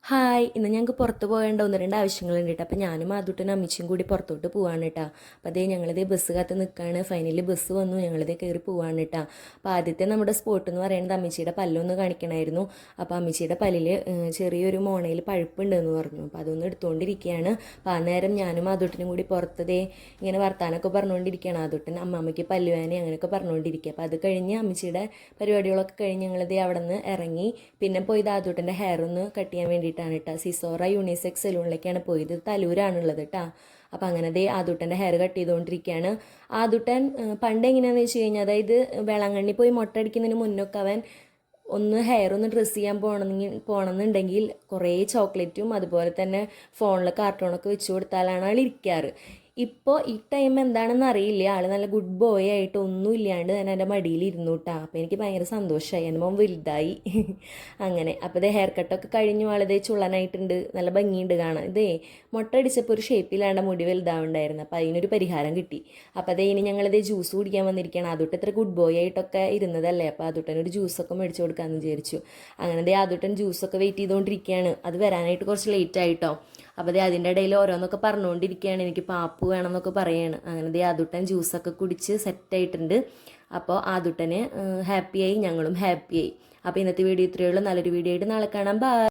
Hi, ഇന്ന് ഞങ്ങൾക്ക് പുറത്ത് പോകേണ്ട ഒന്ന് രണ്ട് ആവശ്യങ്ങളുണ്ട് കേട്ടോ. അപ്പോൾ ഞാനും ആദൂട്ടനും അമ്മച്ചിയും കൂടി പുറത്തോട്ട് പോവാണ് കേട്ടോ. അപ്പോൾ അതേ ഞങ്ങളിതേ ബസ് കാത്ത് നിൽക്കുകയാണ്. ഫൈനലി ബസ് വന്നു, ഞങ്ങളിതേ കയറി പോവാണ് കേട്ടോ. അപ്പോൾ ആദ്യത്തെ നമ്മുടെ സ്പോട്ട് എന്ന് പറയുന്നത് അമ്മച്ചിയുടെ പല്ലൊന്ന് കാണിക്കണമായിരുന്നു. അപ്പോൾ അമ്മച്ചിയുടെ പല്ലിൽ ചെറിയൊരു മോണയിൽ പഴുപ്പുണ്ട് എന്ന് പറഞ്ഞു. അപ്പോൾ അതൊന്ന് എടുത്തുകൊണ്ടിരിക്കുകയാണ്. അപ്പോൾ ആ നേരം ഞാനും ആദൂട്ടനും കൂടി പുറത്തതേ ഇങ്ങനെ വർത്താനമൊക്കെ പറഞ്ഞുകൊണ്ടിരിക്കുകയാണ്. ആദൂട്ടൻ അമ്മമ്മയ്ക്ക് പല്ലുവേദന അങ്ങനെയൊക്കെ പറഞ്ഞുകൊണ്ടിരിക്കുക. അപ്പോൾ അത് കഴിഞ്ഞ് അമ്മച്ചിയുടെ പരിപാടികളൊക്കെ കഴിഞ്ഞ് ഞങ്ങളിതേ അവിടെ നിന്ന് ഇറങ്ങി. പിന്നെ പോയി ആദൂട്ടൻ്റെ ഹെയർ ഒന്ന് കട്ട് ചെയ്യാൻ വേണ്ടിയിട്ടാണ് കേട്ടോ. സിസോറ യൂണിസെക്സ് സലൂണിലേക്കാണ് പോയത്. തലൂരാണുള്ളത് കേട്ടോ. അപ്പം അങ്ങനെ ദേ ആദൂട്ടൻ്റെ ഹെയർ കട്ട് ചെയ്തുകൊണ്ടിരിക്കുകയാണ്. ആദൂട്ടൻ പണ്ട് എങ്ങനെയാണെന്ന് വെച്ച് കഴിഞ്ഞാൽ, അതായത് വേളാങ്കണ്ണി പോയി മൊട്ട അടിക്കുന്നതിന് മുന്നൊക്കെ അവൻ ഒന്ന് ഹെയർ ഒന്ന് ഡ്രസ്സ് ചെയ്യാൻ പോകണമെന്നുണ്ടെങ്കിൽ കുറേ ചോക്ലേറ്റും അതുപോലെ തന്നെ ഫോണിൽ കാർട്ടൂണൊക്കെ വെച്ച് കൊടുത്താലാണ് ആൾ ഇരിക്കാറ്. ഇപ്പോൾ ഈ ടൈം എന്താണെന്ന് അറിയില്ല, ആൾ നല്ല ഗുഡ് ബോയ് ആയിട്ട് ഒന്നും ഇല്ലാണ്ട് തന്നെ എൻ്റെ മടിയിൽ ഇരുന്നു കേട്ടോ. അപ്പോൾ എനിക്ക് ഭയങ്കര സന്തോഷമായി, എൻ്റെ മോൻ വലുതായി. അങ്ങനെ അപ്പോൾ ഇതേ ഹെയർ കട്ടൊക്കെ കഴിഞ്ഞു, ആളിതേ ചുള്ളനായിട്ടുണ്ട്, നല്ല ഭംഗിയുണ്ട് കാണാൻ. ഇതേ മുട്ട അടിച്ചപ്പോൾ ഒരു ഷേപ്പിലാണ്ട് മുടി വലുതാവുണ്ടായിരുന്നു. അപ്പോൾ അതിനൊരു പരിഹാരം കിട്ടി. അപ്പോൾ അതേ ഇനി ഞങ്ങളിതേ ജ്യൂസ് കുടിക്കാൻ വന്നിരിക്കുകയാണ്. ആദൂട്ടൻ ഇത്ര ഗുഡ് ബോയ് ആയിട്ടൊക്കെ ഇരുന്നതല്ലേ, അപ്പോൾ ആദൂട്ടനൊരു ജ്യൂസൊക്കെ മേടിച്ചു കൊടുക്കാമെന്ന് വിചാരിച്ചു. അങ്ങനെ ദേ ആദൂട്ടൻ ജ്യൂസൊക്കെ വെയിറ്റ് ചെയ്തുകൊണ്ടിരിക്കുകയാണ്. അത് വരാനായിട്ട് കുറച്ച് ലേറ്റ് ആയിട്ടോ. അപ്പോൾ ദേ അതിൻ്റെ ഇടയിൽ ഓരോന്നൊക്കെ പറഞ്ഞുകൊണ്ടിരിക്കുകയാണ്, എനിക്ക് പാപ്പ് വേണമെന്നൊക്കെ പറയുകയാണ്. അങ്ങനെ ദേ ആദൂട്ടൻ ജ്യൂസൊക്കെ കുടിച്ച് സെറ്റായിട്ടുണ്ട്. അപ്പോൾ ആദൂട്ടന് ഹാപ്പിയായി, ഞങ്ങളും ഹാപ്പിയായി. അപ്പോൾ ഇന്നത്തെ വീഡിയോ ഇത്രയേ ഉള്ളൂ. നല്ലൊരു വീഡിയോ ആയിട്ട് നാളെ കാണാം. ബൈ.